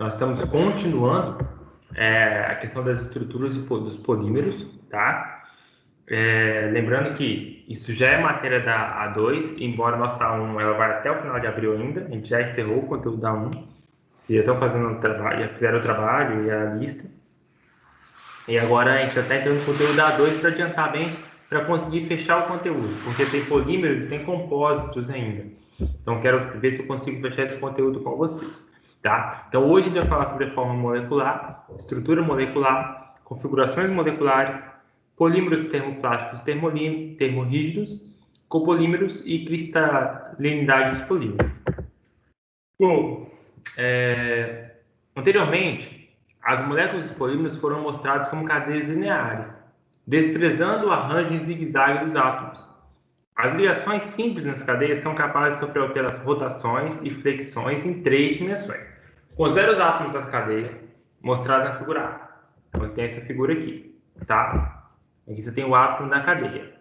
nós estamos continuando a questão das estruturas dos polímeros, tá? Lembrando que isso já é matéria da A2, embora a nossa A1 ela vai até o final de abril ainda, a gente já encerrou o conteúdo da A1, vocês já estão fazendo o trabalho, já fizeram o trabalho e a lista, e agora a gente já está entrando no conteúdo da A2 para adiantar bem, para conseguir fechar o conteúdo, porque tem polímeros e tem compósitos ainda. Então, quero ver se eu consigo fechar esse conteúdo com vocês, tá? Então, hoje a gente vai falar sobre a forma molecular, estrutura molecular, configurações moleculares, polímeros termoplásticos termorrígidos, copolímeros e cristalinidade dos polímeros. Bom, anteriormente, as moléculas dos polímeros foram mostradas como cadeias lineares, desprezando o arranjo em zigue-zague dos átomos. As ligações simples nas cadeias são capazes de sofrer rotações e flexões em 3 dimensões. Considere os átomos da cadeia mostrados na figura A. Então, tem essa figura aqui, tá? Aqui você tem o átomo da cadeia,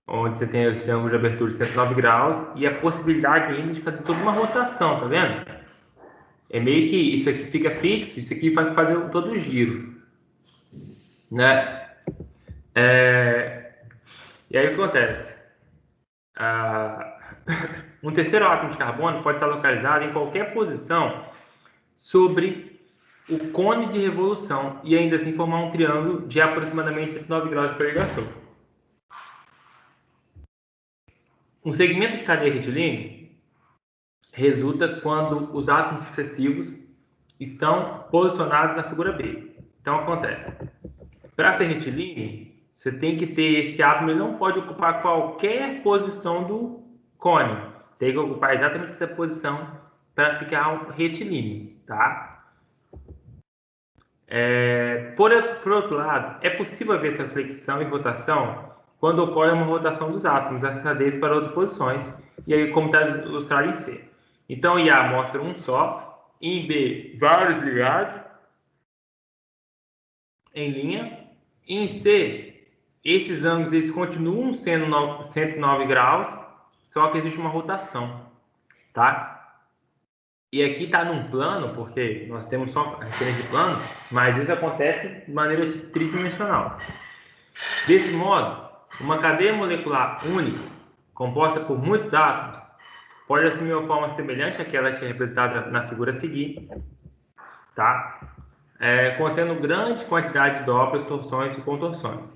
onde você tem esse ângulo de abertura de 109 graus e a possibilidade ainda de fazer toda uma rotação, tá vendo? É meio que isso aqui fica fixo, isso aqui vai fazer todo o giro, né? E aí o que acontece? Um terceiro átomo de carbono pode estar localizado em qualquer posição sobre o cone de revolução e ainda assim formar um triângulo de aproximadamente 109 graus de prolongação. Um segmento de cadeia retilínea resulta quando os átomos sucessivos estão posicionados na figura B. Então acontece, para ser retilíneo, você tem que ter esse átomo, ele não pode ocupar qualquer posição do cone. Tem que ocupar exatamente essa posição para ficar retilíneo, tá? Por outro lado, é possível ver essa flexão e rotação quando ocorre uma rotação dos átomos, das cadeias para outras posições, e aí como está ilustrado em C. Então, em A mostra um só, em B, vários ligados, em linha, e em C, esses ângulos eles continuam sendo 109 graus, só que existe uma rotação, tá? E aqui está num plano, porque nós temos só a referência de plano, mas isso acontece de maneira tridimensional. Desse modo, uma cadeia molecular única, composta por muitos átomos, pode assumir uma forma semelhante àquela que é representada na figura a seguir, tá? Contendo grande quantidade de dobras, torções e contorções.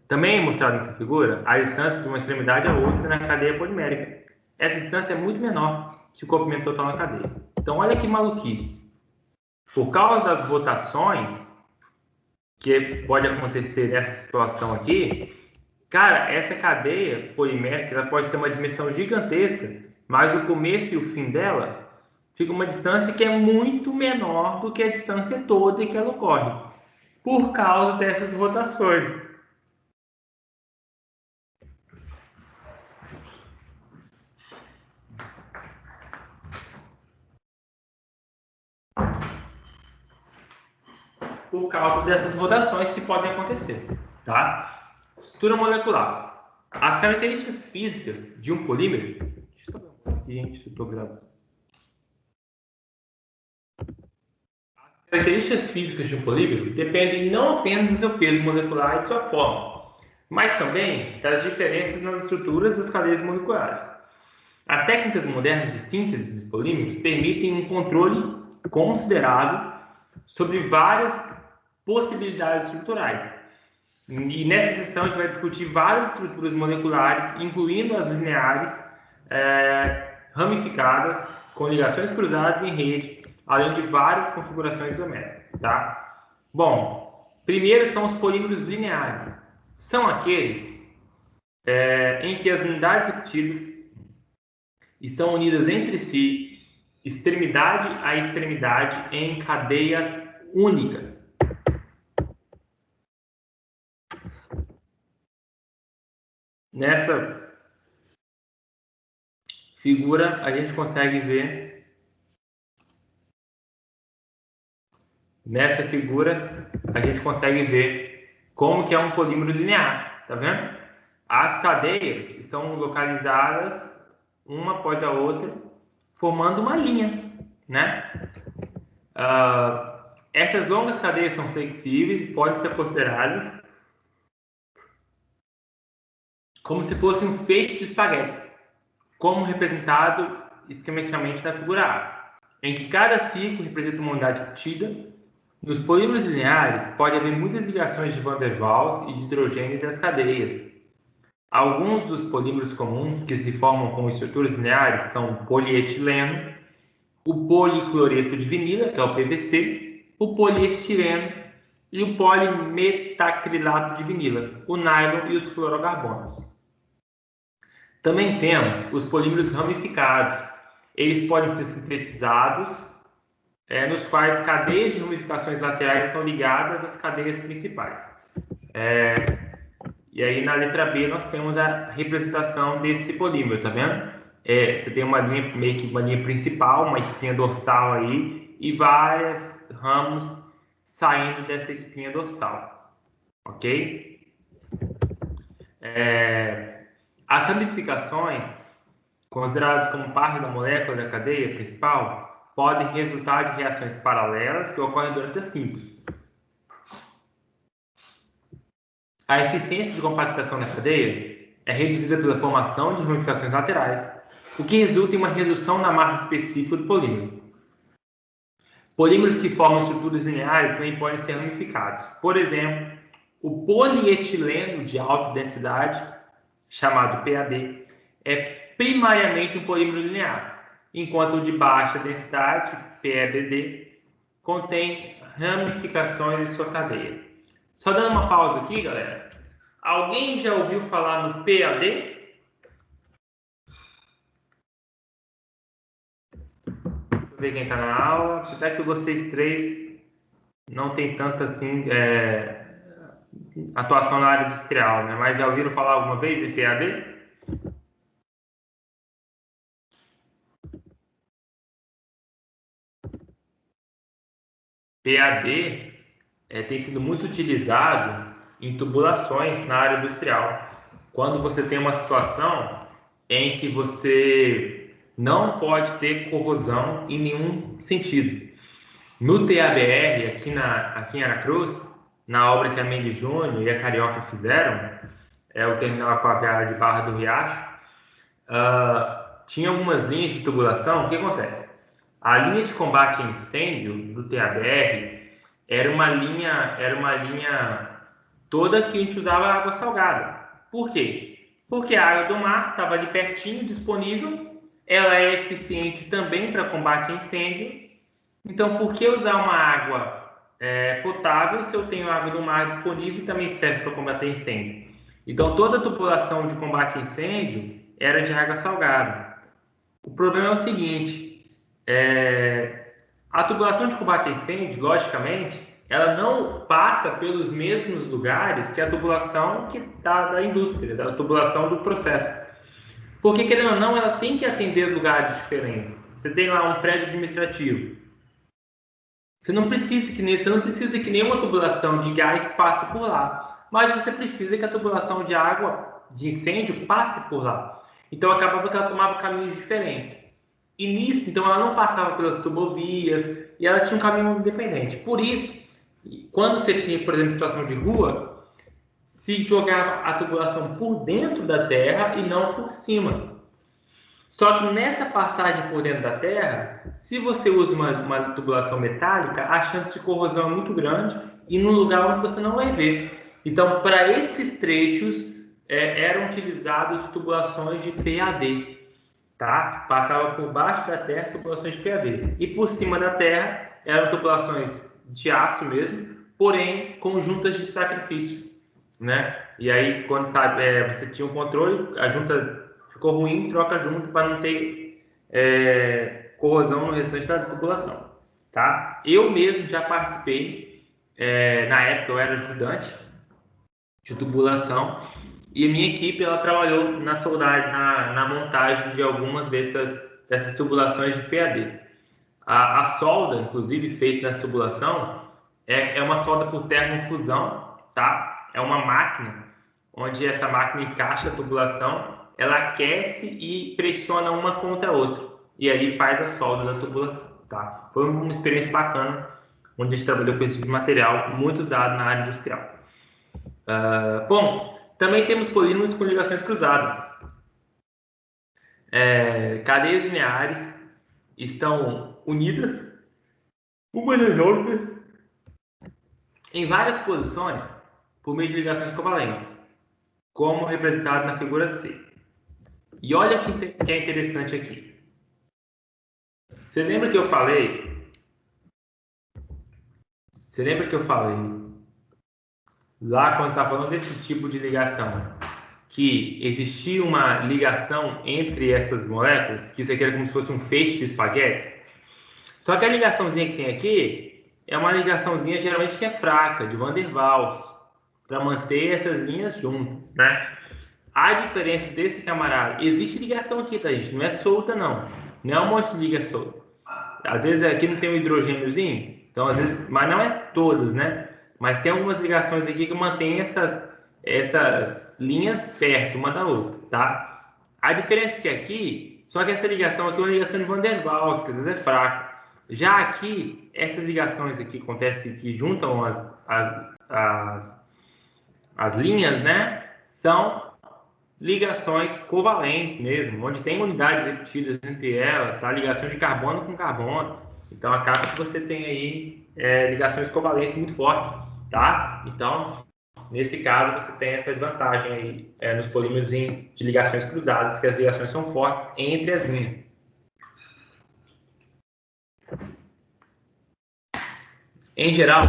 Também é mostrado nessa figura a distância de uma extremidade a outra na cadeia polimérica. Essa distância é muito menor que o comprimento total na cadeia. Então, olha que maluquice. Por causa das rotações que pode acontecer nessa situação aqui, cara, essa cadeia polimérica ela pode ter uma dimensão gigantesca, mas o começo e o fim dela fica uma distância que é muito menor do que a distância toda que ela ocorre, por causa dessas rotações. Por causa dessas rotações que podem acontecer, tá? Estrutura molecular. As características físicas de um polímero... Deixa eu saber aqui, gente, eu estou gravando. As características físicas de um polímero dependem não apenas do seu peso molecular e de sua forma, mas também das diferenças nas estruturas das cadeias moleculares. As técnicas modernas de síntese dos polímeros permitem um controle considerável sobre várias possibilidades estruturais. E nessa sessão a gente vai discutir várias estruturas moleculares, incluindo as lineares, ramificadas, com ligações cruzadas em rede, além de várias configurações geométricas, tá? Bom, primeiro são os polímeros lineares. São aqueles em que as unidades repetidas estão unidas entre si, extremidade a extremidade, em cadeias únicas. Nessa figura, a gente consegue ver como que é um polímero linear, tá vendo? As cadeias estão localizadas uma após a outra, formando uma linha, né? Essas longas cadeias são flexíveis e podem ser consideradas como se fosse um feixe de espaguetes, como representado esquematicamente na figura A, em que cada círculo representa uma unidade repetida. Nos polímeros lineares, pode haver muitas ligações de Van der Waals e de hidrogênio entre as cadeias. Alguns dos polímeros comuns que se formam com estruturas lineares são o polietileno, o policloreto de vinila, que é o PVC, o poliestireno e o polimetacrilato de vinila, o nylon e os fluorocarbonos. Também temos os polímeros ramificados. Eles podem ser sintetizados, nos quais cadeias de ramificações laterais estão ligadas às cadeias principais. E aí na letra B nós temos a representação desse polímero, tá vendo? Você tem uma linha, meio que uma linha principal, uma espinha dorsal aí, e vários ramos saindo dessa espinha dorsal, ok? As ramificações, consideradas como parte da molécula da cadeia principal, podem resultar de reações paralelas que ocorrem durante a síntese. A eficiência de compactação na cadeia é reduzida pela formação de ramificações laterais, o que resulta em uma redução na massa específica do polímero. Polímeros que formam estruturas lineares também podem ser ramificados. Por exemplo, o polietileno de alta densidade, chamado PAD, é primariamente um polímero linear, enquanto o de baixa densidade, PEBD, contém ramificações em sua cadeia. Só dando uma pausa aqui, galera. Alguém já ouviu falar no PAD? Deixa eu ver quem está na aula. Apesar que vocês três não tem tanta assim atuação na área industrial, né? Mas já ouviram falar alguma vez em PAD? PAD tem sido muito utilizado em tubulações na área industrial. Quando você tem uma situação em que você não pode ter corrosão em nenhum sentido. No TABR, aqui em Aracruz, na obra que a Mendes Júnior e a Carioca fizeram, o terminal aquaviário de Barra do Riacho, tinha algumas linhas de tubulação. O que acontece? A linha de combate a incêndio do TABR era uma linha toda que a gente usava água salgada. Por quê? Porque a água do mar estava ali pertinho, disponível, ela é eficiente também para combate a incêndio. Então, por que usar uma água potável se eu tenho água do mar disponível e também serve para combater incêndio? Então, toda a tubulação de combate a incêndio era de água salgada. O problema é o seguinte, a tubulação de combate a incêndio, logicamente, ela não passa pelos mesmos lugares que a tubulação da indústria, da tubulação do processo. Porque, querendo ou não, ela tem que atender lugares diferentes. Você tem lá um prédio administrativo. Você não precisa que nenhuma tubulação de gás passe por lá. Mas você precisa que a tubulação de água, de incêndio, passe por lá. Então, acabava que ela tomava caminhos diferentes. E nisso, então, ela não passava pelas tubovias e ela tinha um caminho independente. Por isso, quando você tinha, por exemplo, situação de rua, se jogava a tubulação por dentro da terra e não por cima. Só que nessa passagem por dentro da terra, se você usa uma tubulação metálica, a chance de corrosão é muito grande e num lugar onde você não vai ver. Então, para esses trechos, eram utilizadas tubulações de PAD. Tá? Passava por baixo da terra tubulações de PAD. E por cima da terra eram tubulações de aço mesmo, porém com juntas de sacrifício, né? E aí, quando você tinha um controle, a junta ficou ruim, troca a junta para não ter corrosão no restante da tubulação, tá? Eu mesmo já participei, na época eu era ajudante de tubulação, e a minha equipe ela trabalhou na soldagem, na montagem de algumas dessas tubulações de PAD. A solda, inclusive, feita nessa tubulação é uma solda por termofusão, tá? É uma máquina, onde essa máquina encaixa a tubulação, ela aquece e pressiona uma contra a outra. e aí faz a solda da tubulação, tá? Foi uma experiência bacana, onde a gente trabalhou com esse tipo de material muito usado na área industrial. Bom, também temos polímeros com ligações cruzadas. Cadeias lineares estão unidas umas nas outras em várias posições por meio de ligações covalentes, como representado na figura C. E olha que é interessante aqui. Você lembra que eu falei? Você lembra que eu falei lá quando estava falando desse tipo de ligação, que existia uma ligação entre essas moléculas, que isso aqui era como se fosse um feixe de espaguetes? Só que a ligaçãozinha que tem aqui é uma ligaçãozinha geralmente que é fraca, de Van der Waals, para manter essas linhas juntas, né? A diferença desse camarada, existe ligação aqui, tá, gente? Não é solta, não. Não é um monte de liga solta. Às vezes aqui não tem um hidrogêniozinho, então às vezes, mas não é todas, né? Mas tem algumas ligações aqui que mantêm essas linhas perto uma da outra, tá? A diferença é que aqui, só que essa ligação aqui é uma ligação de Van der Waals, que às vezes é fraca. Já aqui, essas ligações aqui acontecem que juntam as linhas, né? São ligações covalentes mesmo, onde tem unidades repetidas entre elas, tá? Ligação de carbono com carbono. Então acaba que você tem aí ligações covalentes muito fortes, tá? Então, nesse caso, você tem essa vantagem aí nos polímeros de ligações cruzadas, que as ligações são fortes entre as linhas. Em geral,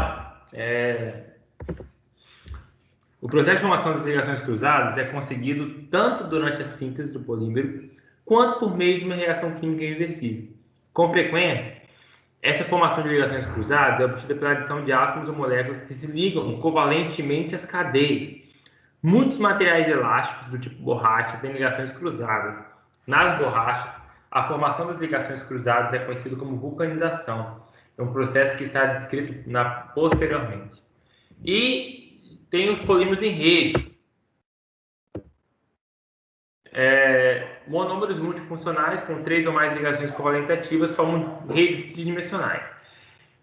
o processo de formação das ligações cruzadas é conseguido tanto durante a síntese do polímero, quanto por meio de uma reação química irreversível. Com frequência, essa formação de ligações cruzadas é obtida pela adição de átomos ou moléculas que se ligam covalentemente às cadeias. Muitos materiais elásticos do tipo borracha têm ligações cruzadas. Nas borrachas, a formação das ligações cruzadas é conhecida como vulcanização. É um processo que está descrito posteriormente. E tem os polímeros em rede. Monômeros multifuncionais com 3 ou mais ligações covalentes ativas formam redes tridimensionais.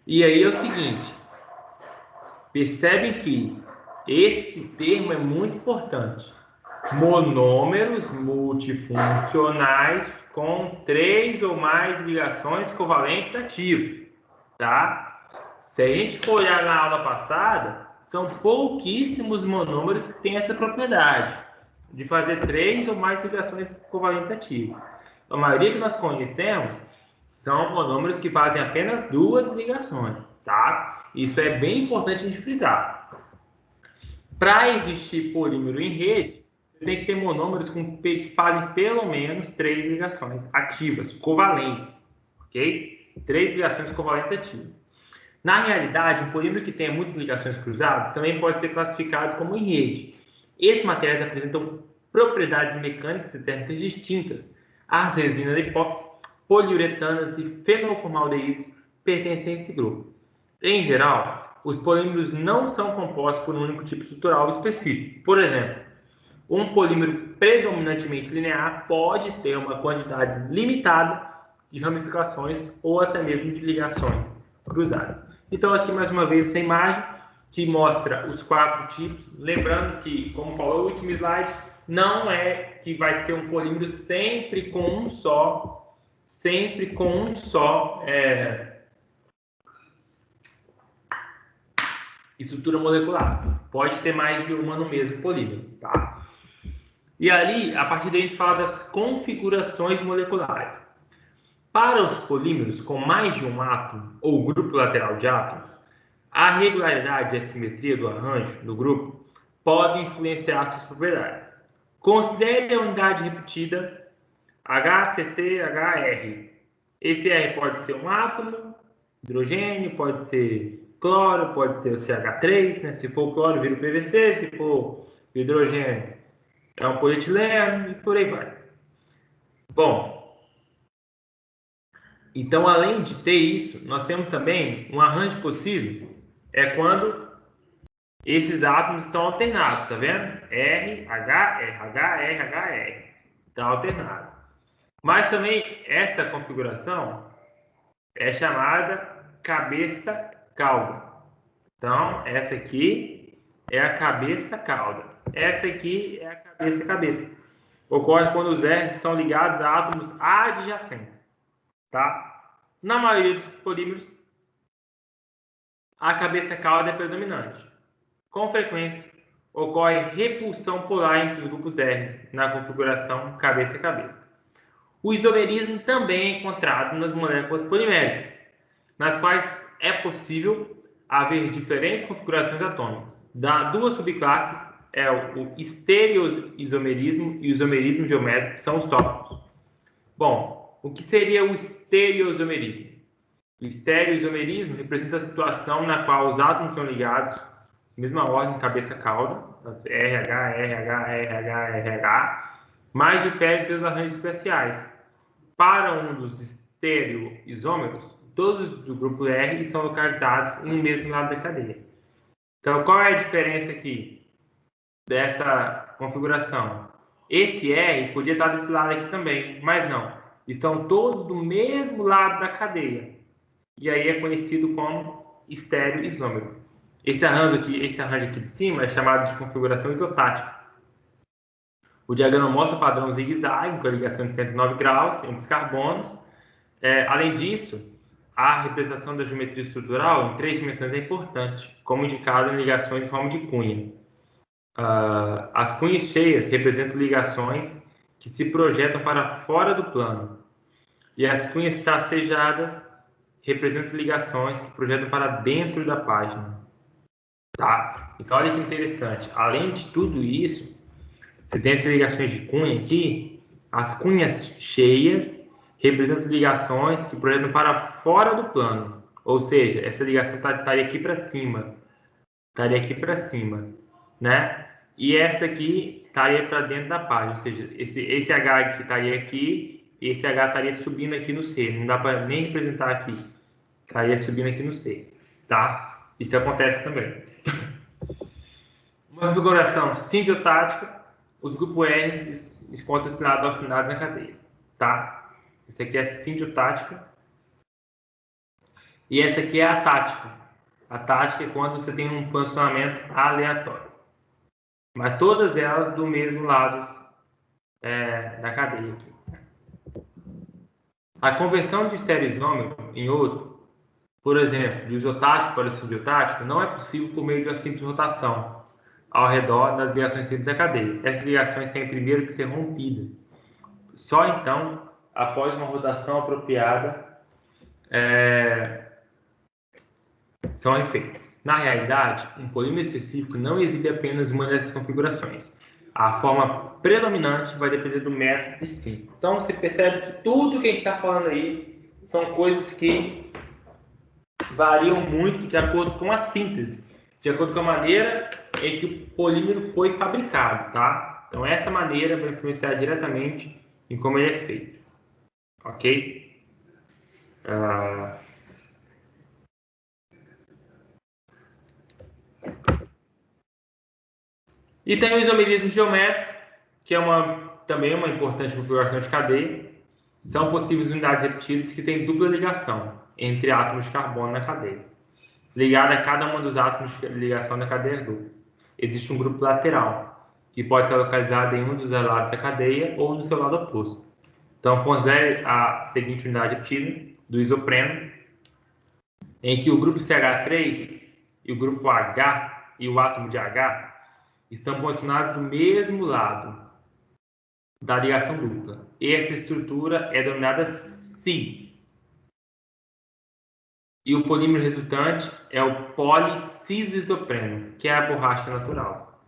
E aí é o seguinte, percebem que esse termo é muito importante. Monômeros multifuncionais com 3 ou mais ligações covalentes ativas, tá? Se a gente for olhar na aula passada, são pouquíssimos monômeros que têm essa propriedade de fazer 3 ou mais ligações covalentes ativas. A maioria que nós conhecemos são monômeros que fazem apenas 2 ligações, tá? Isso é bem importante a gente frisar. Para existir polímero em rede, tem que ter monômeros que fazem pelo menos 3 ligações ativas, covalentes, ok? 3 ligações covalentes ativas. Na realidade, um polímero que tenha muitas ligações cruzadas também pode ser classificado como em rede. Esses materiais apresentam propriedades mecânicas e térmicas distintas. As resinas epóxi, poliuretanas e fenolformaldeídos pertencem a esse grupo. Em geral, os polímeros não são compostos por um único tipo estrutural específico. Por exemplo, um polímero predominantemente linear pode ter uma quantidade limitada de ramificações ou até mesmo de ligações cruzadas. Então, aqui mais uma vez essa imagem que mostra os 4 tipos. Lembrando que, como falou no último slide, não é que vai ser um polímero sempre com um só estrutura molecular. Pode ter mais de uma no mesmo polímero, tá? E ali, a partir daí, a gente fala das configurações moleculares. Para os polímeros com mais de um átomo ou grupo lateral de átomos, a regularidade e a simetria do arranjo do grupo podem influenciar suas propriedades. Considere a unidade repetida HCCHR. Esse R pode ser um átomo, hidrogênio, pode ser cloro, pode ser o CH3, né? Se for cloro, vira o PVC, se for hidrogênio, é um polietileno e por aí vai. Bom, então, além de ter isso, nós temos também um arranjo possível, quando esses átomos estão alternados, tá vendo? R, H, R, H, R, H, R. Está alternado. Mas também essa configuração é chamada cabeça-cauda. Então, essa aqui é a cabeça-cauda. Essa aqui é a cabeça-cabeça. Ocorre quando os R's estão ligados a átomos adjacentes. Tá? Na maioria dos polímeros, a cabeça-cauda é predominante. Com frequência, ocorre repulsão polar entre os grupos R na configuração cabeça-cabeça. O isomerismo também é encontrado nas moléculas poliméricas, nas quais é possível haver diferentes configurações atômicas. Duas subclasses é o estereoisomerismo e o isomerismo geométrico, são os tópicos. Bom, o que seria o estereoisomerismo? O estereoisomerismo representa a situação na qual os átomos são ligados mesma ordem, cabeça-cauda, RH, RH, RH, RH, mas diferem seus arranjos especiais. Para um dos estereoisômeros, todos do grupo R são localizados em um mesmo lado da cadeia. Então, qual é a diferença aqui dessa configuração? Esse R podia estar desse lado aqui também, mas não. Estão todos do mesmo lado da cadeia. E aí é conhecido como estereoisômero. Esse arranjo aqui de cima é chamado de configuração isotática. O diagrama mostra o padrão zigue-zague, com a ligação de 109 graus entre os carbonos. Além disso, a representação da geometria estrutural em 3 dimensões é importante, como indicado em ligações em forma de cunha. As cunhas cheias representam ligações que se projetam para fora do plano. E as cunhas tracejadas representam ligações que projetam para dentro da página. Tá? Então, olha que interessante. Além de tudo isso, você tem essas ligações de cunha aqui. As cunhas cheias representam ligações que projetam para fora do plano. Ou seja, essa ligação estaria aqui para cima. Estaria aqui para cima. Né? E essa aqui estaria para dentro da página. Ou seja, esse H aqui estaria aqui e esse H estaria subindo aqui no C. Não dá para nem representar aqui. Estaria subindo aqui no C. Tá? Isso acontece também. Uma configuração sindiotática, os grupos R encontram-se ordenados na cadeia. Tá? Essa aqui é a sindiotática. E essa aqui é a tática. A tática é quando você tem um posicionamento aleatório. Mas todas elas do mesmo lado da cadeia. Aqui. A conversão de estereoisômero em outro, por exemplo, do isotático para o sindiotático, não é possível por meio de uma simples rotação ao redor das ligações simples da cadeia. Essas ligações têm primeiro que ser rompidas. Só então, após uma rotação apropriada, são refeitas. Na realidade, um polímero específico não exibe apenas uma dessas configurações. A forma predominante vai depender do método de síntese. Então, você percebe que tudo que a gente está falando aí são coisas que variam muito de acordo com a síntese, de acordo com a maneira em que o polímero foi fabricado, tá? Então, essa maneira vai influenciar diretamente em como ele é feito, ok? E tem o isomerismo geométrico, que é também uma importante configuração de cadeia. São possíveis unidades repetidas que têm dupla ligação entre átomos de carbono na cadeia, ligada a cada um dos átomos de ligação da cadeia dupla. Existe um grupo lateral, que pode estar localizado em um dos lados da cadeia ou no seu lado oposto. Então, considere a seguinte unidade repetida do isopreno, em que o grupo CH3 e o grupo H e o átomo de H estão posicionados do mesmo lado da ligação dupla. Essa estrutura é denominada cis. E o polímero resultante é o policisisopreno, que é a borracha natural.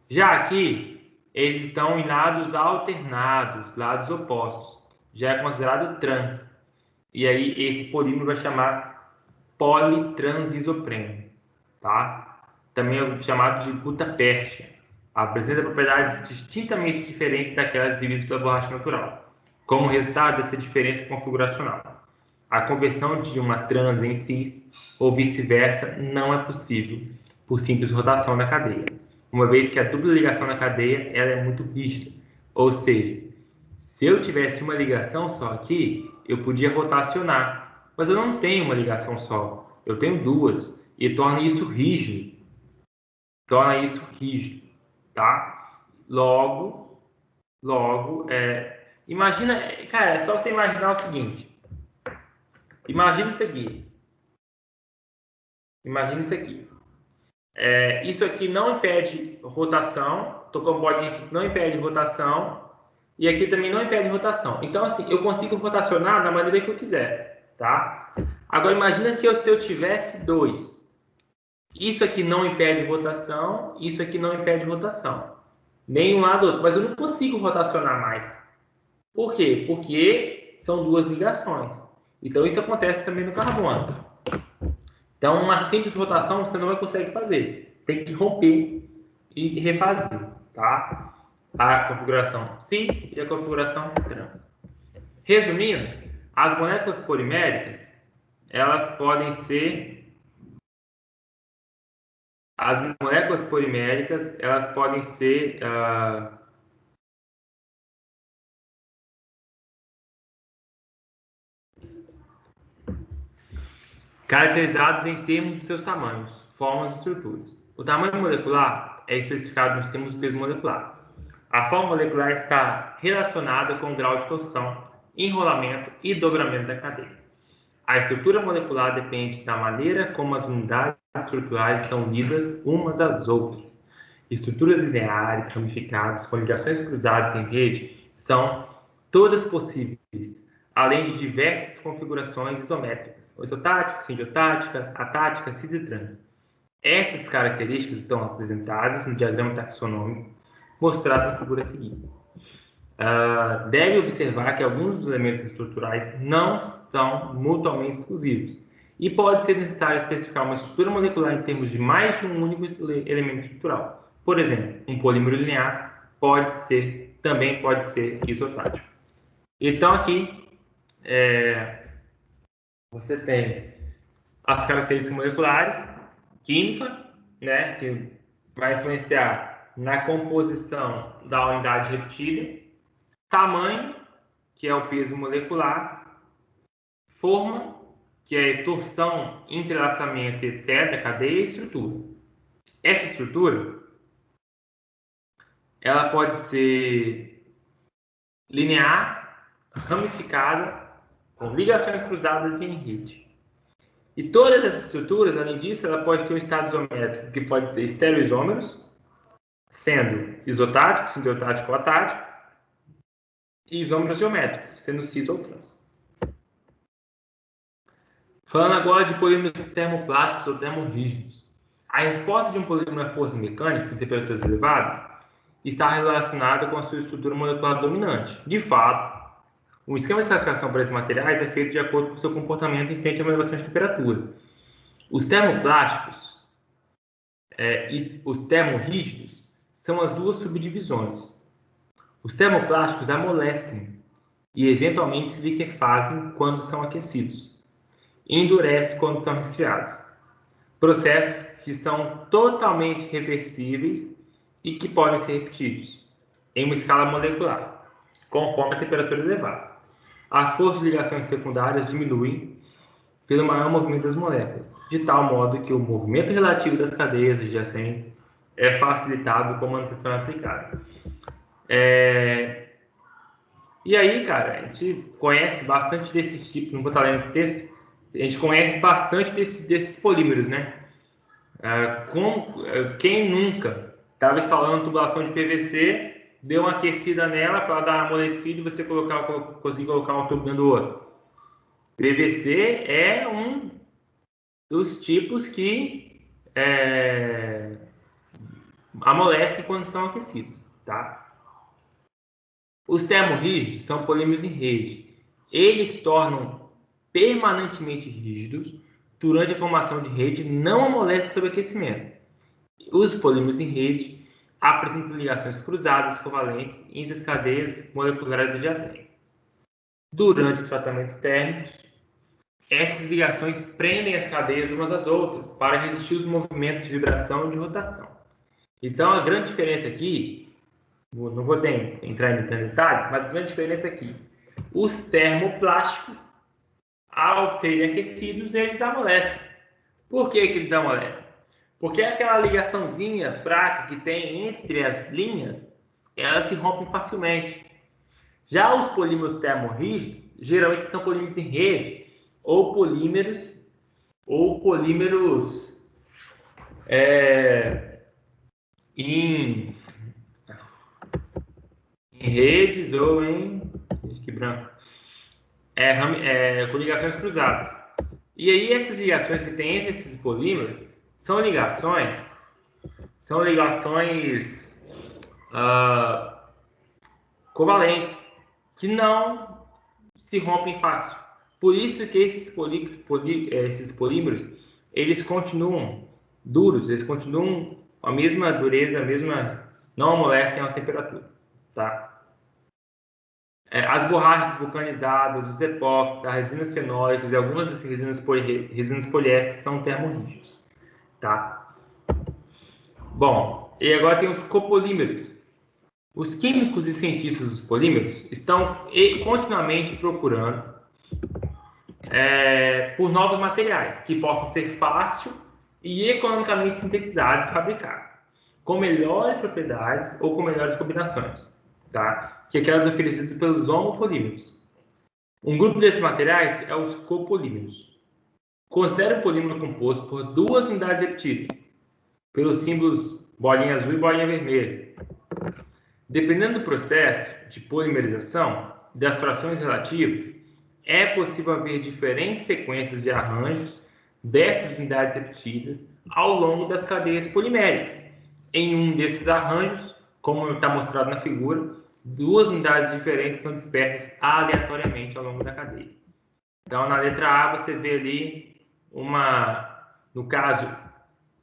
Já aqui, eles estão em lados alternados, lados opostos. Já é considerado trans. E aí, esse polímero vai chamar politransisópreno, tá? Também é chamado de gutapérsia. Apresenta propriedades distintamente diferentes daquelas exibidas pela borracha natural, como resultado dessa diferença configuracional. A conversão de uma trans em cis ou vice-versa não é possível por simples rotação na cadeia, uma vez que a dupla ligação na cadeia ela é muito rígida, ou seja, Se eu tivesse uma ligação só aqui, eu podia rotacionar, mas eu não tenho uma ligação só, eu tenho duas, e torna isso rígido, tá? Logo, imagina, cara, é só você imaginar o seguinte, imagina isso aqui, isso aqui não impede rotação, tô com a bolinha aqui que não impede rotação, e aqui também não impede rotação. Então, assim, eu consigo rotacionar da maneira que eu quiser, tá? Agora, imagina que se eu tivesse dois. Isso aqui não impede rotação, isso aqui não impede rotação. Nem um lado outro. Mas eu não consigo rotacionar mais. Por quê? Porque são duas ligações. Então, isso acontece também no carbono. Então, uma simples rotação você não consegue fazer. Tem que romper e refazer, tá? A configuração cis e a configuração trans. Resumindo, as moléculas poliméricas, elas podem ser caracterizadas em termos de seus tamanhos, formas e estruturas. O tamanho molecular é especificado nos termos do peso molecular. A forma molecular está relacionada com o grau de torção, enrolamento e dobramento da cadeia. A estrutura molecular depende da maneira como as unidades estruturais estão unidas umas às outras. Estruturas lineares, ramificadas, com ligações cruzadas em rede, são todas possíveis, além de diversas configurações isométricas, isotática, sindiotática, atática, cis e trans. Essas características estão apresentadas no diagrama taxonômico, mostrado na figura seguinte. Deve observar que alguns dos elementos estruturais não são mutuamente exclusivos e pode ser necessário especificar uma estrutura molecular em termos de mais de um único elemento estrutural. Por exemplo, um polímero linear também pode ser isotático. Então, aqui, você tem as características moleculares, química, né, que vai influenciar na composição da unidade repetida, tamanho, que é o peso molecular, forma, que é torção, entrelaçamento, etc., cadeia e estrutura. Essa estrutura, ela pode ser linear, ramificada, com ligações cruzadas e em rede. E todas essas estruturas, além disso, ela pode ter um estado isométrico, que pode ser estereoisômeros, sendo isotático, sindiotático ou atático, e isômeros geométricos, sendo cis ou trans. Falando agora de polímeros termoplásticos ou termorrígidos. A resposta de um polímero a forças mecânicas em temperaturas elevadas está relacionada com a sua estrutura molecular dominante. De fato, o esquema de classificação para esses materiais é feito de acordo com o seu comportamento em frente a uma elevação de temperatura. Os termoplásticos e os termorrígidos são as duas subdivisões. Os termoplásticos amolecem e eventualmente se liquefazem quando são aquecidos. E endurece quando são resfriados. Processos que são totalmente reversíveis e que podem ser repetidos em uma escala molecular, conforme a temperatura elevada. As forças de ligações secundárias diminuem pelo maior movimento das moléculas, de tal modo que o movimento relativo das cadeias adjacentes é facilitado com a manutenção aplicada. E aí, cara, a gente conhece bastante desses tipos, não vou estar lendo esse texto, a gente conhece bastante desses polímeros, né? Quem nunca estava instalando tubulação de PVC, deu uma aquecida nela para dar uma amolecida e você conseguir colocar um tubo dentro do outro. PVC é um dos tipos que amolecem quando são aquecidos, tá? Os termorrígidos são polímeros em rede. Eles tornam permanentemente rígidos durante a formação de rede e não amolecem sob aquecimento. Os polímeros em rede apresentam ligações cruzadas covalentes entre as cadeias moleculares adjacentes. Durante os tratamentos térmicos, essas ligações prendem as cadeias umas às outras para resistir os movimentos de vibração e de rotação. Então, a grande diferença aqui não vou entrar em detalhe, mas a grande diferença aqui. Os termoplásticos, ao serem aquecidos, eles amolecem. Por que eles amolecem? Porque aquela ligaçãozinha fraca que tem entre as linhas, elas se rompem facilmente. Já os polímeros termorrígidos, geralmente são polímeros em rede, ou polímeros em redes ou em que branco, com ligações cruzadas. E aí essas ligações que tem entre esses polímeros são ligações covalentes que não se rompem fácil. Por isso que esses polímeros eles continuam duros, eles continuam a mesma dureza, não amolecem a temperatura, tá? As borrachas vulcanizadas, os epóxis, as resinas fenólicas e algumas das resinas poliésteres são termorrígidos, tá? Bom, e agora tem os copolímeros. Os químicos e cientistas dos polímeros estão continuamente procurando por novos materiais que possam ser fácil e economicamente sintetizados e fabricados, com melhores propriedades ou com melhores combinações, tá? Que é aquelas oferecidas pelos homopolímeros. Um grupo desses materiais é os copolímeros. Considera o polímero composto por duas unidades repetidas, pelos símbolos bolinha azul e bolinha vermelha. Dependendo do processo de polimerização e das frações relativas, é possível haver diferentes sequências de arranjos dessas unidades repetidas ao longo das cadeias poliméricas. Em um desses arranjos, como está mostrado na figura, duas unidades diferentes são dispersas aleatoriamente ao longo da cadeia. Então, na letra A, você vê ali no caso,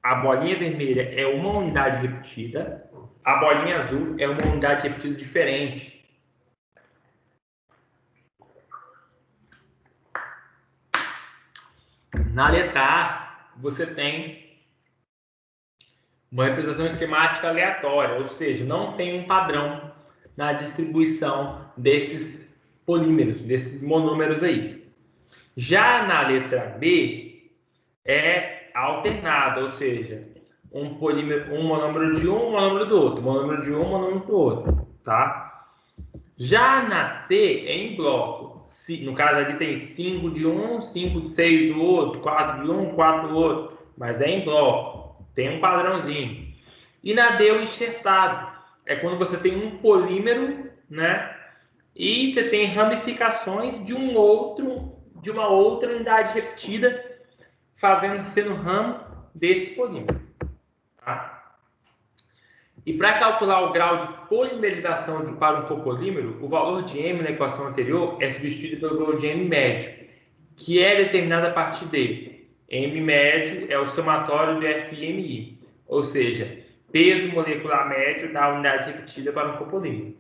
a bolinha vermelha é uma unidade repetida, a bolinha azul é uma unidade repetida diferente. Na letra A, você tem uma representação esquemática aleatória, ou seja, não tem um padrão na distribuição desses polímeros, desses monômeros aí. Já na letra B, é alternada, ou seja, um monômero de um monômero do outro, monômero de um monômero do outro, tá? Já na C, é em bloco. No caso ali tem 5 de um, 5 de 6 do outro, 4 de um, 4 do outro, mas é em bloco, tem um padrãozinho. E na D, o enxertado, é quando você tem um polímero, né? E você tem ramificações de uma outra unidade repetida, sendo ramo desse polímero. Tá? E para calcular o grau de polimerização para um copolímero, o valor de M na equação anterior é substituído pelo valor de M médio, que é determinado a partir de M médio é o somatório do F e MI, ou seja, peso molecular médio da unidade repetida para um copolímero.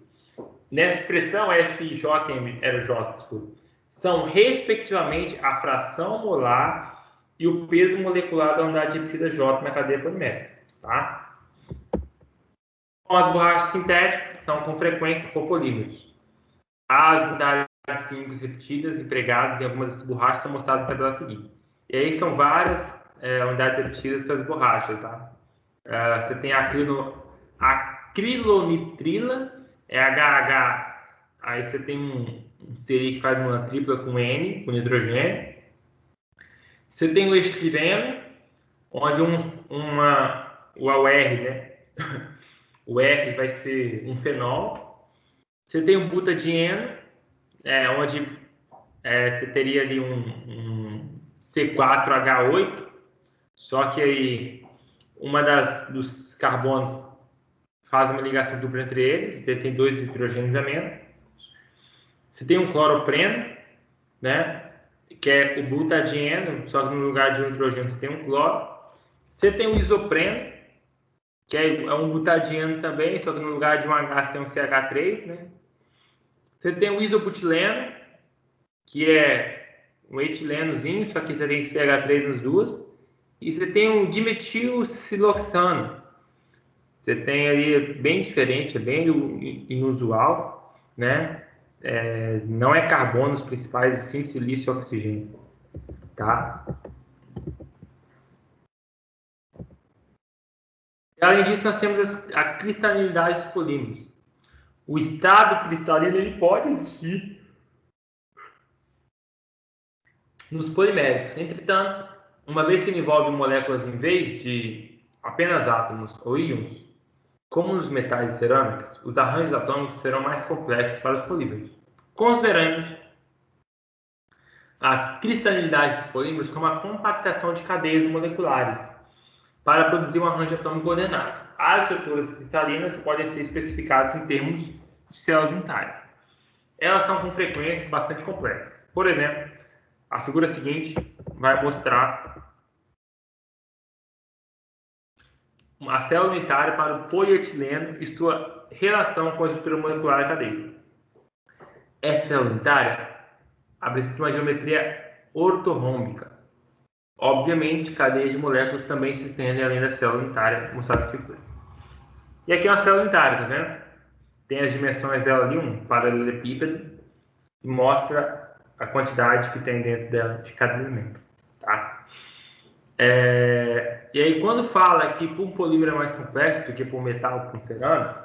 Nessa expressão, FJ e MJ, são respectivamente a fração molar e o peso molecular da unidade repetida J na cadeia polimérica. Tá? As borrachas sintéticas são com frequência copolímeros. As unidades químicas repetidas empregadas em algumas dessas borrachas são mostradas na tabela seguinte. E aí são várias unidades repetidas para as borrachas. Tá? Você tem a acrilonitrila, é HH, aí você tem um seri que faz uma tripla com N, com nitrogênio. Você tem o estireno, onde o R, né? O R vai ser um fenol. Você tem o butadieno, onde você teria ali um C4H8, só que aí dos carbonos faz uma ligação dupla entre eles, tem 2 hidrogênios a menos. Você tem um cloropreno, né? Que é o butadieno, só que no lugar de um hidrogênio você tem um cloro. Você tem o isopreno, que é um butadieno também, só que no lugar de um H você tem um CH3, né? Você tem o isobutileno, que é um etilenozinho, só que você tem CH3 nas duas. E você tem o dimetilsiloxano, Você tem ali bem diferente, é bem inusual, né? Não é carbono os principais, sim silício e oxigênio, tá? Além disso, nós temos a cristalinidade dos polímeros. O estado cristalino ele pode existir nos poliméricos. Entretanto, uma vez que ele envolve moléculas em vez de apenas átomos ou íons, como nos metais e cerâmicas, os arranjos atômicos serão mais complexos para os polímeros. Consideramos a cristalinidade dos polímeros como a compactação de cadeias moleculares para produzir um arranjo atômico ordenado. As estruturas cristalinas podem ser especificadas em termos de células unitárias. Elas são com frequência bastante complexas. Por exemplo, a figura seguinte vai mostrar uma célula unitária para o polietileno e sua relação com a estrutura molecular da cadeia. Essa célula unitária apresenta uma geometria ortorrômbica. Obviamente, cadeias de moléculas também se estendem além da célula unitária, mostrada na figura. E aqui é uma célula unitária, tá vendo? Tem as dimensões dela ali, um paralelepípedo, e mostra a quantidade que tem dentro dela de cada elemento, tá? E aí, quando fala que por um polímero é mais complexo do que por metal ou por cerâmico,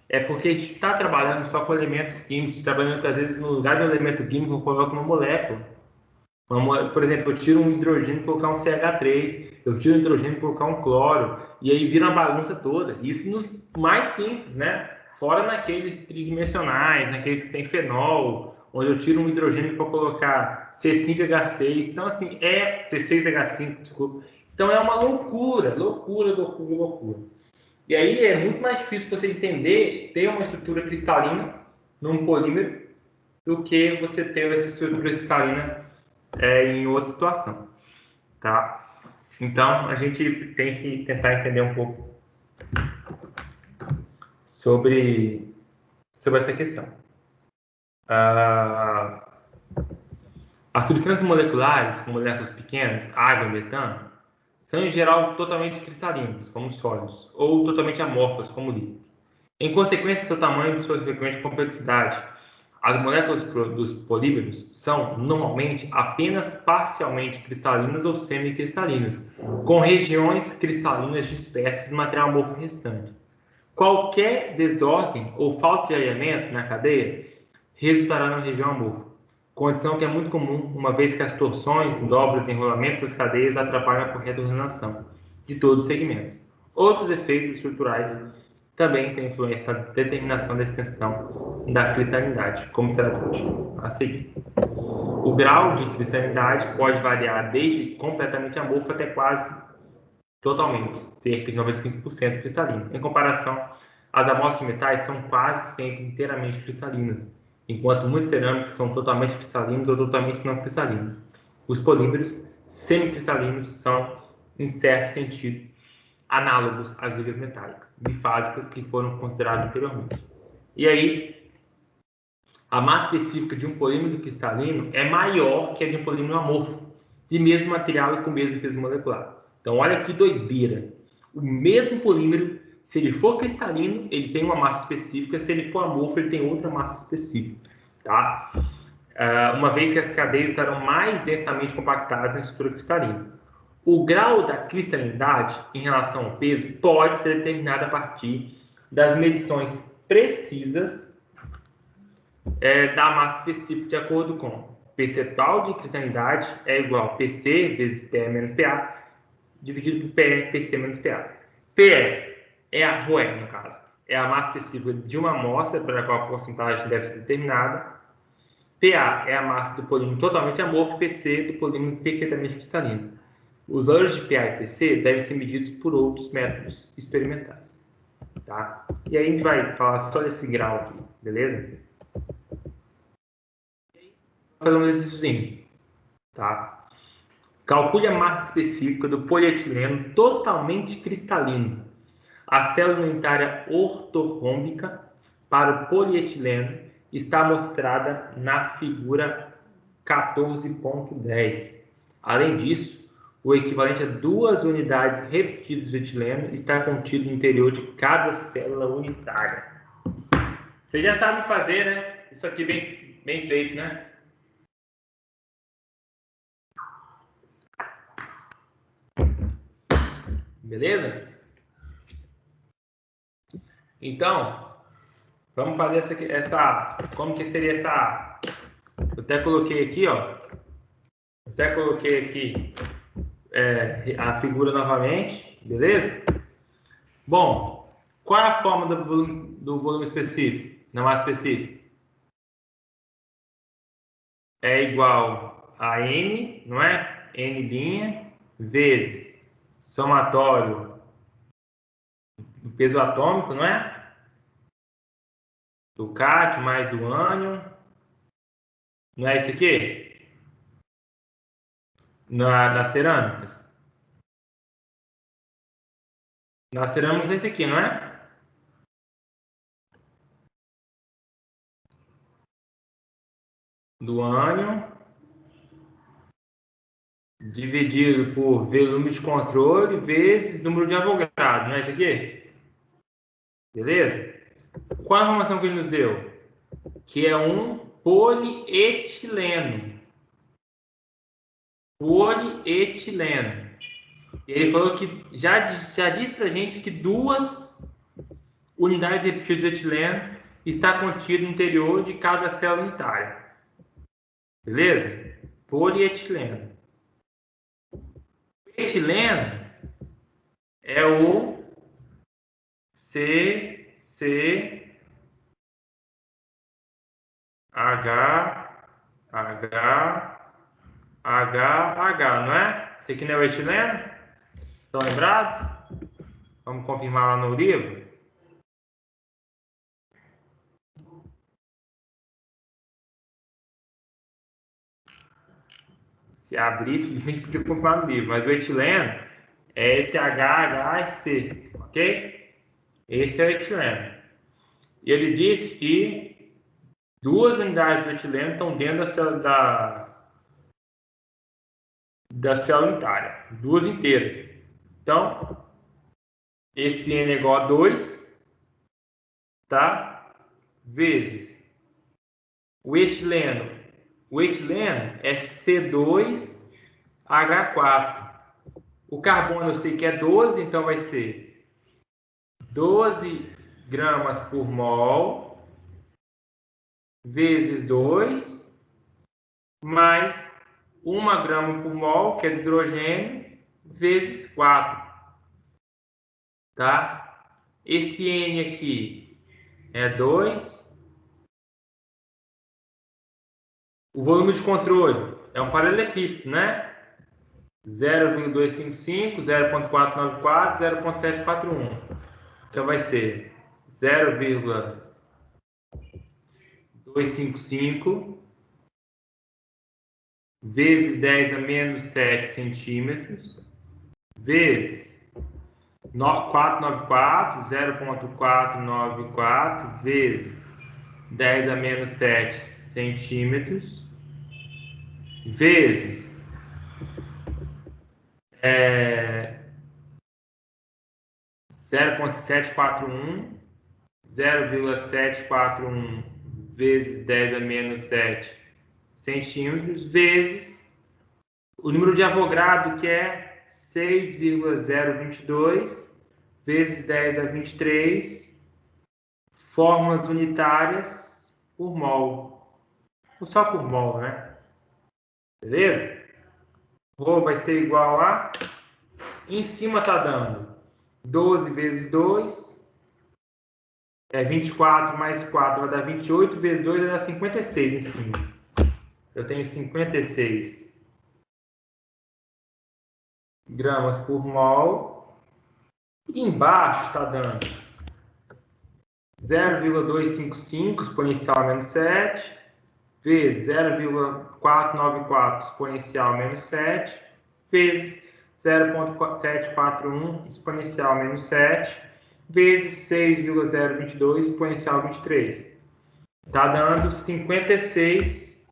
é porque a gente está trabalhando só com elementos químicos, trabalhando que às vezes no lugar de um elemento químico eu coloco uma molécula. Por exemplo, eu tiro um hidrogênio e colocar um CH3, eu tiro um hidrogênio e colocar um cloro, e aí vira uma bagunça toda. Isso no mais simples, né? Fora naqueles tridimensionais, naqueles que tem fenol, onde eu tiro um hidrogênio para colocar C5H6. Então, assim, C6H5, desculpa. Então, é uma loucura. E aí é muito mais difícil você entender, ter uma estrutura cristalina num polímero, do que você ter essa estrutura cristalina em outra situação, tá? Então, a gente tem que tentar entender um pouco sobre essa questão. As substâncias moleculares, com moléculas pequenas, água e metano, são em geral totalmente cristalinas, como sólidos, ou totalmente amorfas, como líquidos. Em consequência do seu tamanho e sua frequente complexidade, as moléculas dos polímeros são, normalmente, apenas parcialmente cristalinas ou semicristalinas, com regiões cristalinas dispersas no material amorfo restante. Qualquer desordem ou falta de alinhamento na cadeia resultará na região amorfa, condição que é muito comum, uma vez que as torções, dobras e enrolamentos das cadeias atrapalham a correta ordenação de todos os segmentos. Outros efeitos estruturais também têm influência na determinação da extensão da cristalinidade, como será discutido a seguir. O grau de cristalinidade pode variar desde completamente amorfo até quase totalmente, cerca de 95% cristalino. Em comparação, as amostras de metais são quase sempre inteiramente cristalinas, enquanto muitas cerâmicas são totalmente cristalinas ou totalmente não cristalinas. Os polímeros semicristalinos são, em certo sentido, análogos às ligas metálicas bifásicas que foram consideradas anteriormente. E aí, a massa específica de um polímero cristalino é maior que a de um polímero amorfo, de mesmo material e com o mesmo peso molecular. Então, olha que doideira. O mesmo polímero, se ele for cristalino, ele tem uma massa específica, se ele for amorfo, ele tem outra massa específica, tá? Uma vez que as cadeias estarão mais densamente compactadas na estrutura cristalina. O grau da cristalinidade em relação ao peso pode ser determinado a partir das medições precisas da massa específica, de acordo com percentual de cristalinidade é igual a PC vezes PE menos PA, dividido por PE, PC menos PA. PE é a ROE, no caso. É a massa específica de uma amostra para a qual a porcentagem deve ser determinada. PA é a massa do polímero totalmente amorfo, PC do polímero perfeitamente cristalino. Os valores de PA e PC devem ser medidos por outros métodos experimentais. Tá? E aí a gente vai falar só desse grau aqui, beleza? Vou fazer um exercíciozinho. Tá? Calcule a massa específica do polietileno totalmente cristalino. A célula unitária ortorrômbica para o polietileno está mostrada na figura 14.10. Além disso, o equivalente a 2 unidades repetidas de etileno está contido no interior de cada célula unitária. Você já sabe fazer, né? Isso aqui bem feito, né? Beleza? Então, vamos fazer essa como que seria essa... Eu até coloquei aqui, ó. Até coloquei aqui a figura novamente, beleza? Bom, qual é a forma do volume específico, na massa específica? É igual a N, não é? N' vezes somatório do peso atômico, não é? Do cátio mais do ânion. Não é isso aqui? Nas cerâmicas. Nas cerâmicas é esse aqui, não é? Do ânion dividido por volume de controle vezes número de Avogadro, não é isso aqui? Beleza? Qual a informação que ele nos deu? Que é um polietileno. Polietileno. Ele falou que já disse pra gente que 2 unidades repetidas de etileno está contido no interior de cada célula unitária. Beleza? Polietileno. Etileno é o CCH, não é? Esse aqui não é o etileno? Estão lembrados? Vamos confirmar lá no livro. Se abrisse, a gente podia confirmar no livro, mas o etileno é esse HHC, ok? Esse é o etileno. E ele disse que 2 unidades do etileno estão dentro da célula unitária, 2 inteiras. Então, esse N é igual a 2, tá? Vezes o etileno. O etileno é C2H4. O carbono eu sei que é 12, então vai ser 12 gramas por mol vezes 2 mais 1 grama por mol, que é de hidrogênio, vezes 4. Tá? Esse N aqui é 2. O volume de controle é um paralelepípedo, né? 0,255, 0,494, 0,741. Então vai ser 0,255 vezes 10 a menos 7 centímetros vezes 494, 0,494 vezes 10 a menos 7 centímetros vezes 0,741, 0,741 vezes 10 a menos 7 centímetros, vezes o número de Avogadro, que é 6,022, vezes 10 a 23, formas unitárias por mol. Ou só por mol, né? Beleza? Rho vai ser igual a... Em cima está dando 12 vezes 2, é 24 mais 4 vai dar 28, vezes 2 vai dar 56 em cima. Eu tenho 56 gramas por mol. E embaixo está dando 0,255 exponencial a menos 7, vezes 0,494 exponencial a menos 7, vezes 0,741 exponencial a menos 7, vezes 6,022 exponencial a 23. Está dando 56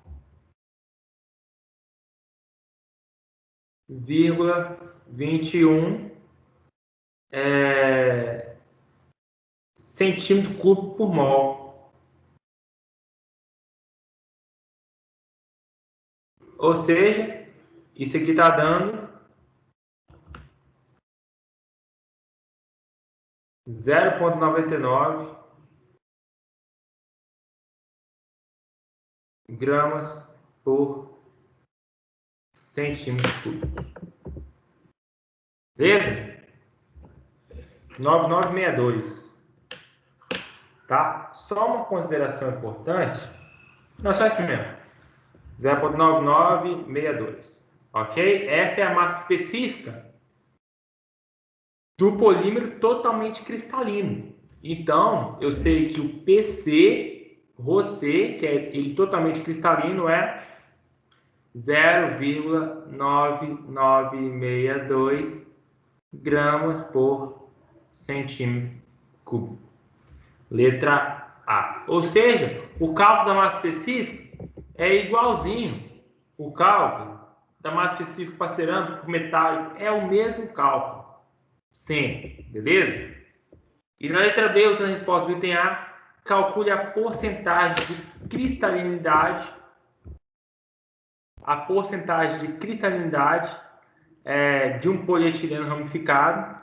0,21 centímetro cúbico por mol. Ou seja, isso aqui está dando 0,99 gramas por centímetro cúbico. Beleza? 9962. Tá? Só uma consideração importante. Não, só isso mesmo. 0,9962. Ok? Essa é a massa específica do polímero totalmente cristalino. Então, eu sei que o PC, ρC, que é ele totalmente cristalino, é 0,9962 gramas por centímetro cúbico. Letra A. Ou seja, o cálculo da massa específica é igualzinho. O cálculo da massa específica para cerâmico metálico é o mesmo cálculo. Sempre. Beleza? E na letra B, usando a resposta do item A, calcule a porcentagem de cristalinidade. A porcentagem de cristalinidade de um polietileno ramificado.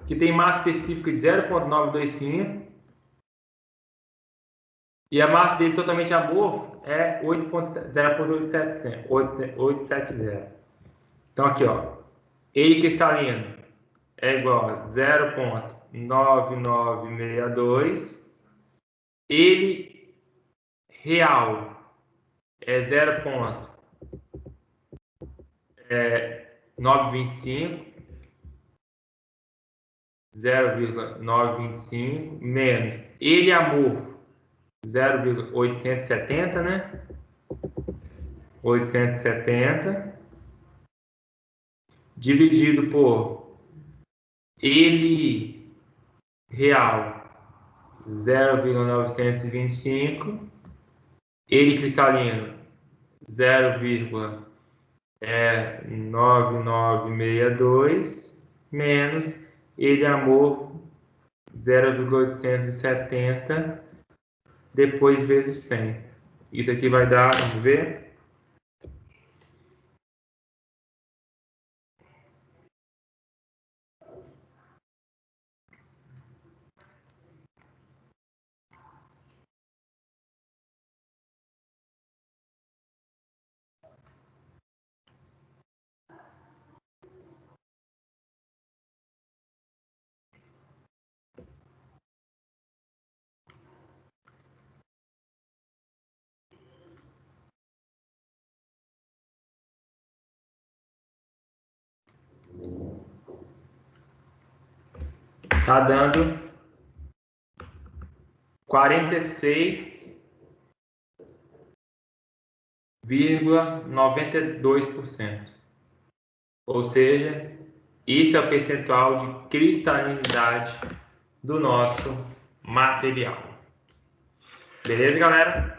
Que tem massa específica de 0,925 e a massa dele totalmente amorfo é 0,870. Então aqui, ó, ele cristalino é igual a 0,9962, ele real é 0,925 menos ele amorfo 0,870, né? 870 dividido por ele real 0,925, ele cristalino 0,9962 menos ele amorfo 0,870 depois vezes 100. Isso aqui vai dar, vamos ver, tá dando 46,92%. Ou seja, esse é o percentual de cristalinidade do nosso material. Beleza, galera?